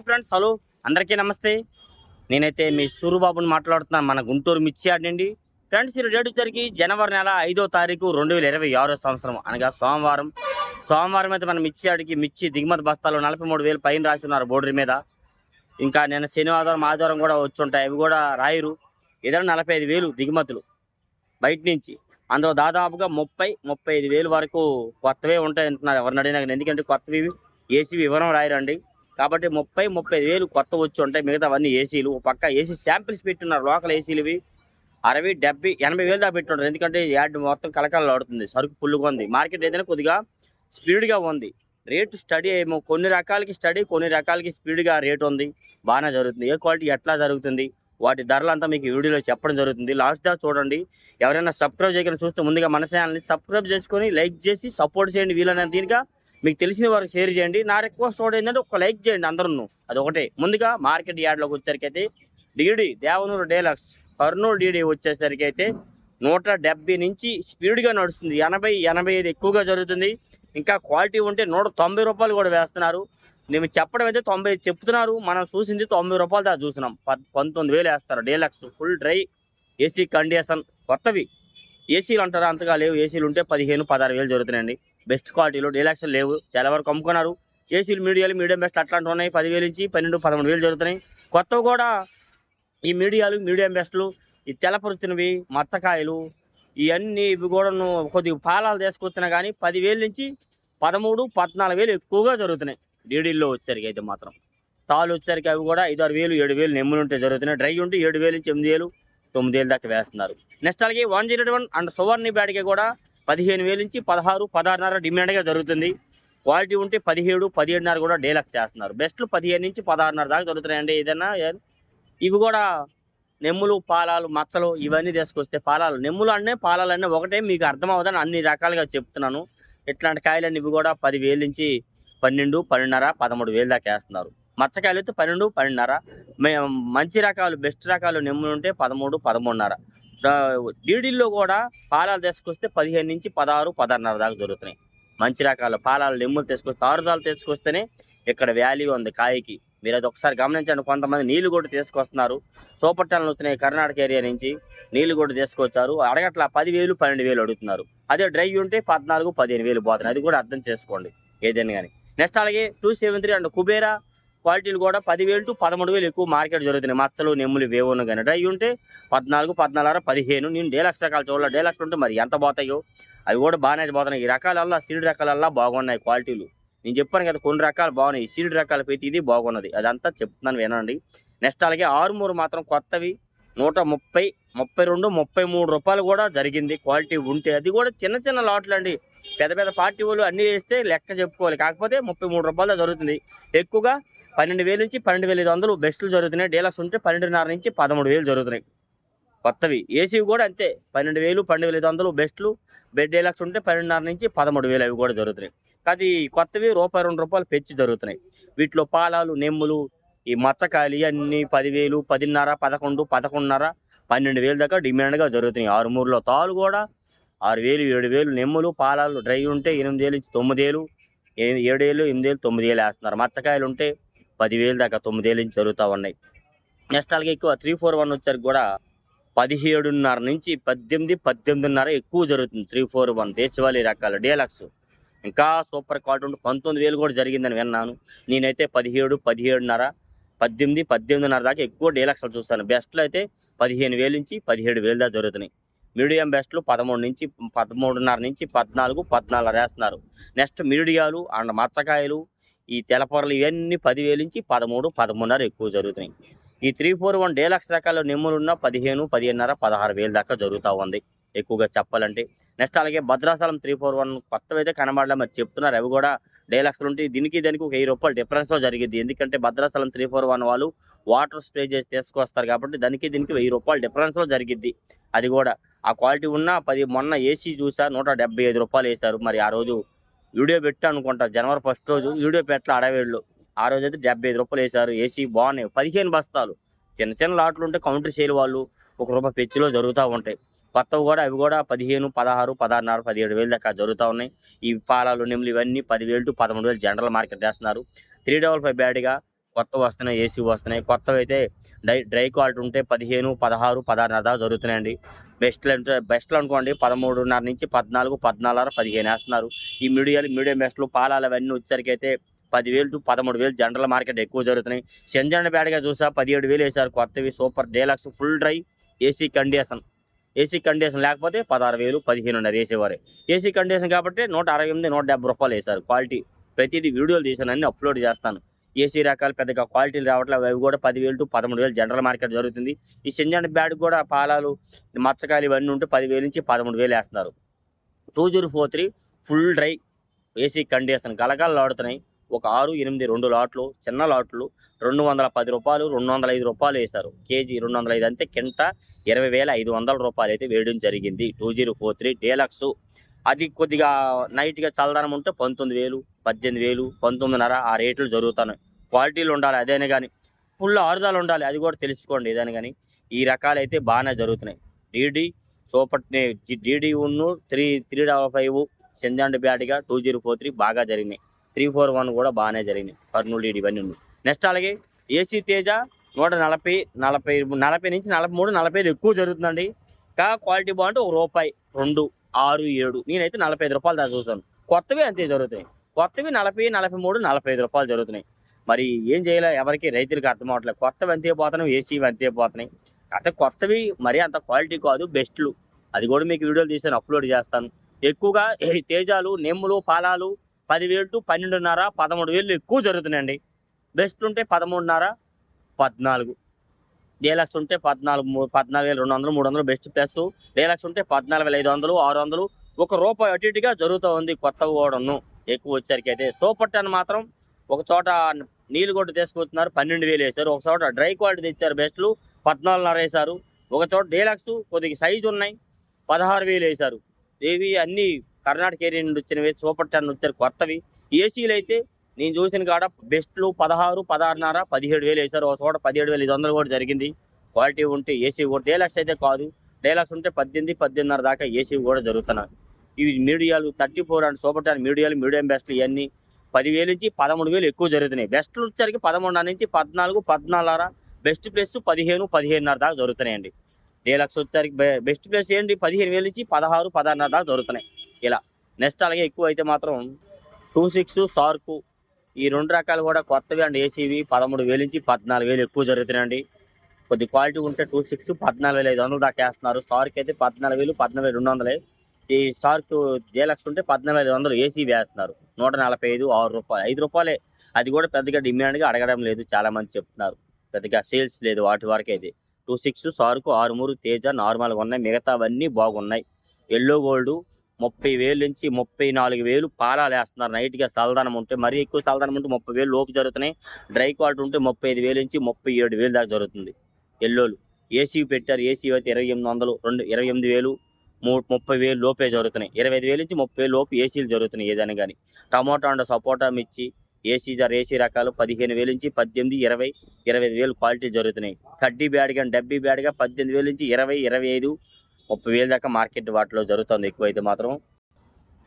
Friends hello అందరికీ నమస్తే. నేనైతే మీ సూరుబాబుని మాట్లాడుతున్నాను మన గుంటూరు మిర్చి యార్డ్ నుండి. ఫ్రెండ్స్ ఈ డేట్ వచ్చరికి జనవరి నెల 5వ తారీఖు 2026 సంవత్సరం అనగా సోమవారం అయితే మన మిర్చి యార్డ్కి మిర్చి దిగుమతి బస్తాలు 43,000 పైన రాసి ఉన్నారు బోర్డర్ మీద. ఇంకా నేను శనివారం ఆదివారం కూడా వచ్చి ఉంటాయి, అవి కూడా రాయరు. ఏదైనా 45,000 దిగుమతులు బయట నుంచి. అందులో దాదాపుగా 35,000 వరకు కొత్తవే ఉంటాయి అంటున్నారు ఎవరిని అడిగినా. ఎందుకంటే కొత్తవి ఏసీవి వివరం రాయరండి. కాబట్టి 35,000 కొత్త వచ్చి ఉంటాయి. మిగతా అవన్నీ ఏసీలు. పక్క ఏసీ శాంపిల్స్ పెట్టున్నారు లోకల్ ఏసీలువి 60, 70, 80,000 దాకా పెట్టున్నారు. ఎందుకంటే యాడ్ మొత్తం కలకలలాడుతుంది, సరుకు ఫుల్గా ఉంది. మార్కెట్ ఏదైనా కొద్దిగా స్పీడ్గా ఉంది. రేటు స్టడీ ఏమో కొన్ని రకాలకి స్టడీ, కొన్ని రకాలకి స్పీడ్గా రేటు ఉంది. బాగానే జరుగుతుంది. ఏ క్వాలిటీ ఎట్లా జరుగుతుంది వాటి ధరలంతా మీకు వీడియోలో చెప్పడం జరుగుతుంది. లాస్ట్ దాకా చూడండి. ఎవరైనా సబ్స్క్రైబ్ చేయకుండా చూస్తే ముందుగా మన ఛానల్ని సబ్స్క్రైబ్ చేసుకొని లైక్ చేసి సపోర్ట్ చేయండి. వీలైన దీనిగా మీకు తెలిసిన వారికి షేర్ చేయండి. నా రిక్వెస్ట్ ఒకటి ఏంటంటే ఒక లైక్ చేయండి అందరూ. అదొకటే. ముందుగా మార్కెట్ యార్డ్లోకి వచ్చేసరికి అయితే DD Devanur deluxe Kurnool DD వచ్చేసరికి అయితే 170 నుంచి స్పీడ్గా నడుస్తుంది. 80, 85 ఎక్కువగా జరుగుతుంది. ఇంకా క్వాలిటీ ఉంటే 190 రూపాయలు కూడా వేస్తున్నారు. నేను చెప్పడం అయితే 90 చెప్తున్నారు, మనం చూసింది 90 రూపాయలు దాకా చూసినాం. 19,000 వేస్తారు. Deluxe full dry AC condition కొత్తవి. ఏసీలు అంటారా అంతగా లేవు. ఏసీలు ఉంటే 15, 16,000 జరుగుతున్నాయండి. బెస్ట్ క్వాలిటీలో డీలక్స్ లేవు, చాలా వరకు అమ్ముకున్నారు. ఏసీలు మీడియం బెస్ట్ అట్లాంటివి ఉన్నాయి. 10,000 నుంచి 12, 13,000 జరుగుతున్నాయి. కొత్తవి కూడా ఈ మీడియం బెస్ట్లు, ఈ తెల్లపరుచినవి మచ్చకాయలు ఇవన్నీ ఇవి కూడా కొద్దిగా పాలాలు తీసుకొచ్చినా కానీ 10,000 నుంచి 13, 14,000 ఎక్కువగా జరుగుతున్నాయి. డీడీల్లో వచ్చేసరికి అయితే మాత్రం తాళ్ళు వచ్చేసరికి అవి కూడా 5, 6,000, 7,000 నెమ్ములు ఉంటే జరుగుతున్నాయి. డ్రై ఉంటే 7,000 నుంచి 8,000, 9,000 దాకా వేస్తున్నారు. నెక్స్ట్ అలాగే 101 అండ్ సువర్ణి బ్యాడ్కి కూడా 15,000 నుంచి 16, 16.5 డిమాండ్గా జరుగుతుంది. క్వాలిటీ ఉంటే 17, 17.5 కూడా డీలక్స్ చేస్తున్నారు. బెస్ట్లు 15 నుంచి 16.5 దాకా జరుగుతున్నాయండి. ఏదైనా ఇవి కూడా నెమ్ములు, పాలాలు, మచ్చలు ఇవన్నీ తీసుకొస్తే పాలాలు, నెమ్ములు అన్నీ పాలాలు అన్నీ ఒకటే, మీకు అర్థం అవ్వదని అన్ని రకాలుగా చెప్తున్నాను. ఇట్లాంటి కాయలన్నీ ఇవి కూడా 10,000 నుంచి 12, 12.5, 13,000 దాకా వేస్తున్నారు. మచ్చకాయలు అయితే 12, 12.5. మంచి రకాలు బెస్ట్ రకాలు నెమ్ములు ఉంటే 13, 13.5. డీడీల్లో కూడా పాలాలు తీసుకొస్తే 15 నుంచి 16, 16.5 దాకా దొరుకుతున్నాయి. మంచి రకాల పాలాలు నెమ్ములు తీసుకొస్తే, ఆరుదాలు తీసుకొస్తేనే ఇక్కడ వాల్యూ ఉంది కాయకి. మీరు అది ఒకసారి గమనించండి. కొంతమంది నీళ్లు కూడా తీసుకొస్తున్నారు. సూపర్ టన్నులు వస్తున్నాయి కర్ణాటక ఏరియా నుంచి, నీళ్లు కూడా తీసుకొచ్చారు. అడగట్లా 10,000, 12,000 అడుగుతున్నారు. అదే డ్రై ఉంటే 14, 15,000 పోతున్నాయి. అది కూడా అర్థం చేసుకోండి ఏదైనా కానీ. నెక్స్ట్ అలాగే 273 అండ్ కుబేరా క్వాలిటీలు కూడా 10,000 to 13,000 ఎక్కువ మార్కెట్ జరుగుతున్నాయి. మచ్చలు, నెమ్ములు వేవును కానీ డ్రై ఉంటే 14, 14.5, 15. నేను డీలక్స్ రకాలు చూడాలి. డీలక్స్ ఉంటే మరి ఎంత పోతాయో అవి కూడా బాగానే పోతున్నాయి. ఈ రకాలల్లా సీడ్ రకాలల్లా బాగున్నాయి క్వాలిటీలు. నేను చెప్పాను కదా కొన్ని రకాలు బాగున్నాయి. సీడ్ రకాలు పెట్టి ఇది బాగున్నది, అదంతా చెప్తున్నాను వినండి. నెక్స్ట్ అలాగే ఆరుమూరు మాత్రం కొత్తవి 130, 32, 33 రూపాయలు కూడా జరిగింది క్వాలిటీ ఉంటే. అది కూడా చిన్న చిన్న లాట్లు అండి. పెద్ద పార్టీ వాళ్ళు అన్నీ వేస్తే లెక్క చెప్పుకోవాలి. కాకపోతే 33 రూపాయలు జరుగుతుంది. ఎక్కువగా 12,000 నుంచి 12,500 బెస్ట్లు జరుగుతున్నాయి. డీలక్స్ ఉంటే 12.5 నుంచి 13,000 జరుగుతున్నాయి కొత్తవి. ఏసీవి కూడా అంతే 12,000, 12,500 బెస్ట్లు. బెడ్ డీలక్స్ ఉంటే 12.5 నుంచి 13,000 అవి కూడా జరుగుతున్నాయి. అది కొత్తవి రూపాయి, 2 రూపాయలు పెంచి జరుగుతున్నాయి. వీటిలో పాలాలు, నెమ్ములు, ఈ మచ్చకాయలు ఇవన్నీ 10,000, 10.5, 11, 11.5, 12,000 దాకా డిమాండ్గా జరుగుతున్నాయి. ఆరుమూరులో తాలు కూడా 6,000, 7,000 నెమ్ములు, పాలాలు డ్రై ఉంటే 8,000 నుంచి 9,000, 7,000, 8,000, 9,000 వేస్తున్నారు. మచ్చకాయలు ఉంటే 10,000 దాకా 9,000 నుంచి జరుగుతూ ఉన్నాయి. నెక్స్ట్ అలాగే ఎక్కువ 341 వచ్చరికి కూడా 17.5 నుంచి 18, 18.5 ఎక్కువ జరుగుతుంది. 341 దేశవాళీ రకాలు డీలక్స్ ఇంకా సూపర్ క్వాలిటీ ఉంటే 19,000 కూడా జరిగిందని విన్నాను. నేనైతే 17, 17.5, 18, 18.5 దాకా ఎక్కువ డీలక్స్లు చూస్తాను. బెస్ట్లు అయితే 15,000 నుంచి 17,000 దాకా జరుగుతున్నాయి. మీడియం బెస్ట్లు 13 నుంచి 13.5 నుంచి 14, 14 వేస్తున్నారు. నెక్స్ట్ మీడియాలు అండ్ మచ్చకాయలు, ఈ తెల్లపొరలు ఇవన్నీ 10,000 నుంచి 13, 13.5 ఎక్కువ జరుగుతున్నాయి. ఈ 341 డీలక్స్ రకాల నెమ్ములు ఉన్న 15, 15.5, 16,000 దాకా జరుగుతూ ఉంది ఎక్కువగా చెప్పాలంటే. నెక్స్ట్ అలాగే భద్రాచలం 341 కొత్తవి అయితే కనబడలే, మరి చెప్తున్నారు అవి కూడా డీలక్స్లు ఉంటాయి. దీనికి ఒక 1,000 రూపాయలు డిఫరెన్స్లో జరిగింది. ఎందుకంటే భద్రాచలం 341 వాళ్ళు వాటర్ స్ప్రే చేసి తీసుకొస్తారు కాబట్టి దీనికి 1,000 రూపాయలు డిఫరెన్స్లో జరిగిద్ది. అది కూడా ఆ క్వాలిటీ ఉన్న మొన్న ఏసీ చూసా 175 రూపాయలు వేశారు. మరి ఆ రోజు వీడియో పెట్టా అనుకుంటా, జనవరి 1 రోజు వీడియో పెట్టలే అడవేళ్ళు. ఆ రోజు అయితే 75 రూపాయలు వేశారు. ఏసీ బాగున్నాయి. 15 బస్తాలు చిన్న చిన్న లాట్లు ఉంటే కౌంటర్ సేల్ వాళ్ళు ₹1 పెచ్చిలో జరుగుతూ ఉంటాయి. కొత్తవి కూడా అవి కూడా 15, 16, 16.5, 17,000 దాకా జరుగుతూ ఉన్నాయి. ఈ పాలాలు, నెమ్ములు ఇవన్నీ 10,000 to 13,000 జనరల్ మార్కెట్ వేస్తున్నారు. 355 బ్యాడ్గా కొత్తవి వస్తున్నాయి, ఏసీ వస్తున్నాయి. కొత్తవి అయితే డ్రై క్వాలిటీ ఉంటే 15, 16, 16.5 దాకా జరుగుతున్నాయండి. బెస్ట్లు అనుకోండి 13.5 నుంచి 14, 14.5, 15 వేస్తున్నారు. ఈ మీడియం బెస్ట్లు పాలాలు అవన్నీ వచ్చేసరికి అయితే 10,000 to 13,000 జనరల్ మార్కెట్ ఎక్కువ జరుగుతున్నాయి. సెంజండ్ బ్యాడ్గా చూసా 17,000 వేశారు కొత్తవి super deluxe full dry AC condition. AC condition లేకపోతే 16,000, 15,500 వేసేవారు. ఏసీ కండిషన్ కాబట్టి 168, 170 రూపాయలు వేశారు. క్వాలిటీ ప్రతిదీ వీడియోలు తీసాను, అన్ని అప్లోడ్ చేస్తాను. ఏసీ రకాలు పెద్దగా క్వాలిటీలు రావట్లేదు, అవి కూడా 10,000 to 13,000 జనరల్ మార్కెట్ జరుగుతుంది. ఈ సింజన్ బ్యాడ్ కూడా పాలాలు మచ్చకాయలు ఇవన్నీ ఉంటే 10,000 నుంచి 13,000 వేస్తున్నారు. 2043 ఫుల్ డ్రై ఏసీ కండిషన్ గలగలలాడుతున్నాయి. ఒక 6, 8 2 లాట్లు చిన్న లాట్లు 210 రూపాయలు, 205 రూపాయలు వేశారు. కేజీ 205 అంతే కింట 20,500 రూపాయలు అయితే వేయడం జరిగింది. 2043 డీలక్స్. అది కొద్దిగా నైట్గా చల్లదనం ఉంటే 19,000, 18,000, 19.5 ఆ రేట్లు జరుగుతున్నాయి. క్వాలిటీలు ఉండాలి అదేనే కానీ, ఫుల్ ఆరుదాలు ఉండాలి అది కూడా తెలుసుకోండి ఏదని కానీ. ఈ రకాలు అయితే బాగానే జరుగుతున్నాయి. డీడీ సూపర్ డీడీ ఉన్ను 355 సెంజాండ్ బ్యాట్గా 2043 బాగా జరిగినాయి. 341 కూడా బాగానే జరిగినాయి. కర్నూలు డీడీ ఇవన్నీ ఉన్నాయి. నెక్స్ట్ అలాగే ఏసీ తేజ 140, 40 నుంచి 43, 45 ఎక్కువ జరుగుతుందండి. క్వాలిటీ బాగుంటే ₹1, 2, 6, 7 నేనైతే 45 రూపాయలు దాకా చూసాను. కొత్తవి అంతే జరుగుతాయి. కొత్తవి 40, 43, 45 రూపాయలు జరుగుతున్నాయి. మరి ఏం చేయాలి ఎవరికి రైతులకు అర్థం అవట్లేదు. కొత్తవి అంతే పోతున్నాయి, ఏసీవి అంతే పోతున్నాయి. అంటే కొత్తవి మరీ అంత క్వాలిటీ కాదు, బెస్ట్లు. అది కూడా మీకు వీడియోలు తీసాను, అప్లోడ్ చేస్తాను. ఎక్కువగా తేజాలు, నెమ్ములు, పాలాలు 10,000 to 12.5, 13,000 ఎక్కువ జరుగుతున్నాయండి. బెస్ట్ ఉంటే 13.5, 14. డీలక్స్ ఉంటే 14,200, 300 బెస్ట్ ప్లస్. డీలక్స్ ఉంటే 14,500, 600 ₹1 అటు ఇటుగా జరుగుతూ ఉంది. కొత్తవి కూడాను ఎక్కువ వచ్చేసరికి అయితే. సూపర్ 10 మాత్రం ఒక చోట నీళ్ళు కొట్టు తీసుకొస్తున్నారు 12,000 వేశారు. ఒక చోట డ్రై క్వాలిటీ తెచ్చారు బెస్ట్లు 14.5 వేశారు. ఒక చోట డీలక్స్ కొద్దిగా సైజు ఉన్నాయి 16,000 వేశారు. ఇవి అన్నీ కర్ణాటక ఏరియా నుండి వచ్చినవి. సూపర్ 10 వచ్చారు కొత్తవి. ఏసీలు అయితే నేను చూసిన కాడ బెస్ట్లు 16, 16.5, 17,000 వేశారు. ఒక చోట 17,500 కూడా జరిగింది. క్వాలిటీ ఉంటే ఏసీ కూడా. డీలక్స్ అయితే కాదు, డీలక్స్ ఉంటే 18, 18.5 దాకా ఏసీ కూడా జరుగుతున్నాయి. ఇవి మీడియాలు 34 అండ్ సూపర్ 10 మీడియం బెస్ట్లు ఇవన్నీ 10,000 నుంచి 13,000 ఎక్కువ జరుగుతున్నాయి. బెస్ట్లు వచ్చరికి 13.5 నుంచి 14, 14.5 బెస్ట్ ప్లస్ 15, 15.5 దాకా జరుగుతున్నాయండి. డీలక్స్ వచ్చరికి బెస్ట్ ప్లస్ ఏంటి 15,000 నుంచి 16, 16.5 దాకా జరుగుతున్నాయి ఇలా. నెక్స్ట్ అలాగే ఎక్కువ అయితే మాత్రం 26 షార్కు ఈ 2 రకాలు కూడా కొత్తవి అండ్ ఏసీవి 13,000 నుంచి 14,000 ఎక్కువ జరుగుతున్నాయండి. కొద్ది క్వాలిటీ ఉంటే 26, 14,500 దాకా వేస్తున్నారు. షార్క్ అయితే 14,000, 14,200. ఈ షార్క్ డీలక్స్ ఉంటే 14,500 ఏసీ వేస్తున్నారు. 145, ₹6, ₹5. అది కూడా పెద్దగా డిమాండ్గా అడగడం లేదు, చాలా మంది చెప్తున్నారు. పెద్దగా సేల్స్ లేదు వాటి వరకు అయితే. 26 షార్కు, 63 తేజ నార్మల్గా ఉన్నాయి. మిగతావన్నీ బాగున్నాయి. ఎల్లో గోల్డ్ 30,000 నుంచి 34,000 పాలాలు వేస్తున్నారు. నైట్గా చల్లదనం ఉంటే, మరీ ఎక్కువ చల్లదనం ఉంటే 30,000 లోపు జరుగుతున్నాయి. డ్రై క్వాలిటీ ఉంటే 35,000 నుంచి 37,000 దాకా జరుగుతుంది. ఎల్లోలు ఏసీ పెట్టారు. ఏసీ అయితే 2,800, 28,000, 30,000 లోపే జరుగుతున్నాయి. 25,000 నుంచి 30,000 లోపు ఏసీలు జరుగుతున్నాయి ఏదైనా కానీ. టమాటో అండ్ సపోటా మిర్చి ఏసీ రకాలు 15,000 నుంచి 18, 20, 25,000 క్వాలిటీ జరుగుతున్నాయి. కడ్డీ బ్యాడ్గా అండ్ డబ్బీ బ్యాడ్గా 18,000 నుంచి 20, 25, 30,000 దాకా మార్కెట్ వాటిలో జరుగుతుంది. ఎక్కువైతే మాత్రం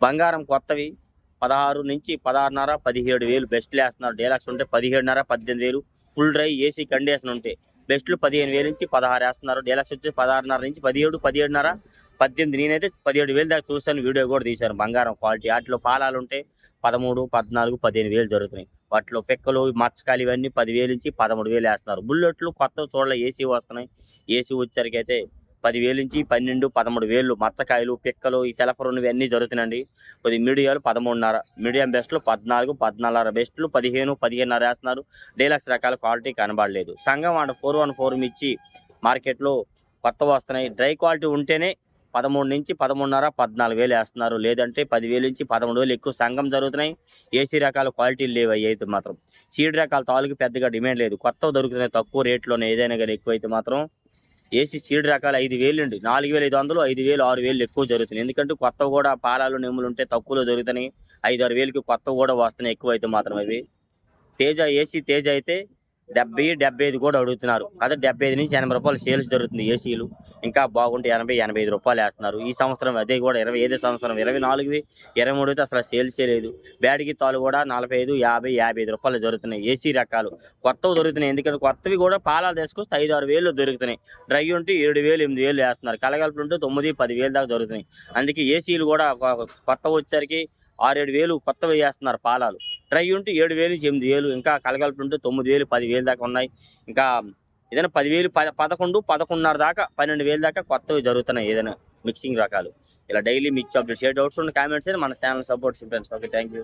బంగారం కొత్తవి 16 నుంచి 16.5, 17,000 బెస్ట్లు వేస్తున్నారు. డీలక్స్ ఉంటే 17.5, 18,000 ఫుల్ డ్రై ఏసీ కండిషన్ ఉంటే. బెస్ట్లు 15,000 నుంచి 16 వేస్తున్నారు. డీలక్స్ వచ్చి 16.5 నుంచి 17, 17.5, 18. నేనైతే 17,000 దాకా చూసాను, వీడియో కూడా తీశాను. బంగారం క్వాలిటీ వాటిలో పాలాలు ఉంటే 13, 14, 15,000 జరుగుతున్నాయి. వాటిలో పిక్కలు, మచ్చకాయలు ఇవన్నీ 10,000 నుంచి 13,000 వేస్తున్నారు. బుల్లెట్లు కొత్త చూడలే ఏసీ వస్తున్నాయి. ఏసీ వచ్చేసరికి అయితే 10,000 నుంచి 12, 13,000 మచ్చకాయలు, పిక్కలు, ఈ తెలపరులు ఇవన్నీ జరుగుతున్నాయండి. కొద్ది మీడియాలు 13.5, మీడియం బెస్ట్లు 14, 14.5 బెస్ట్లు 15, 15.5 వేస్తున్నారు. డీలక్స్ రకాల క్వాలిటీ కనబడలేదు. సంఘం అండ్ 414 మిర్చి మార్కెట్లో కొత్తవి వస్తున్నాయి. డ్రై క్వాలిటీ ఉంటేనే 13 నుంచి 13.5, 14,000 వేస్తున్నారు. లేదంటే 10,000 నుంచి 13,000 ఎక్కువ సంఘం జరుగుతున్నాయి. ఏసీ రకాల క్వాలిటీలు లేవు. అవి అయితే మాత్రం సీడ్ రకాల తాలుకి పెద్దగా డిమాండ్ లేదు. కొత్తవి దొరుకుతున్నాయి తక్కువ రేట్లోనే. ఏదైనా కానీ ఎక్కువైతే మాత్రం ఏసీ సీడ్ రకాలు 5,000 అండి. 4,500, 5,000, 6,000 ఎక్కువ జరుగుతున్నాయి. ఎందుకంటే కొత్తవి కూడా పాలాలు, నెమ్ములు ఉంటే తక్కువలో దొరుకుతున్నాయి. 5, 6,000కి కొత్తవి కూడా వస్తున్నాయి ఎక్కువ అయితే మాత్రం. అవి తేజ ఏసీ తేజ అయితే 70 కూడా అడుగుతున్నారు. అదే 75 నుంచి 80 రూపాయలు సేల్స్ జరుగుతుంది ఏసీలు. ఇంకా బాగుంటే 80 రూపాయలు వేస్తున్నారు. ఈ సంవత్సరం అదే కూడా 25 సంవత్సరం 24వి 23 అయితే అసలు సేల్సే లేదు. బ్యాటరీ తాలు కూడా 45, 50, 55 రూపాయలు జరుగుతున్నాయి. ఏసీ రకాలు కొత్తవి దొరుకుతున్నాయి. ఎందుకంటే కొత్తవి కూడా పాలాలు తీసుకొస్తే 5, 6 వేలు దొరుకుతున్నాయి. డ్రై ఉంటే 7,000, 8,000 వేస్తున్నారు. కలగలుపులు ఉంటే 9, 10,000 దాకా దొరుకుతున్నాయి. అందుకే ఏసీలు కూడా కొత్తవి వచ్చేసరికి 6, 7 వేలు కొత్తవి వేస్తున్నారు పాలాలు. డ్రై ఉంటే 7,000, 8,000, ఇంకా కలగలుపులు ఉంటే 9,000, 10,000 దాకా ఉన్నాయి. ఇంకా ఏదైనా 10,000, 11, 11.5 దాకా 12,000 దాకా కొత్తవి జరుగుతున్నాయి. ఏదైనా మిక్సింగ్ రకాలు ఇలా డైలీ మిక్స్ అప్డేట్స్. ఏ డౌట్స్ ఉన్న కామెంట్స్ మన channel supports friends. Okay, thank you.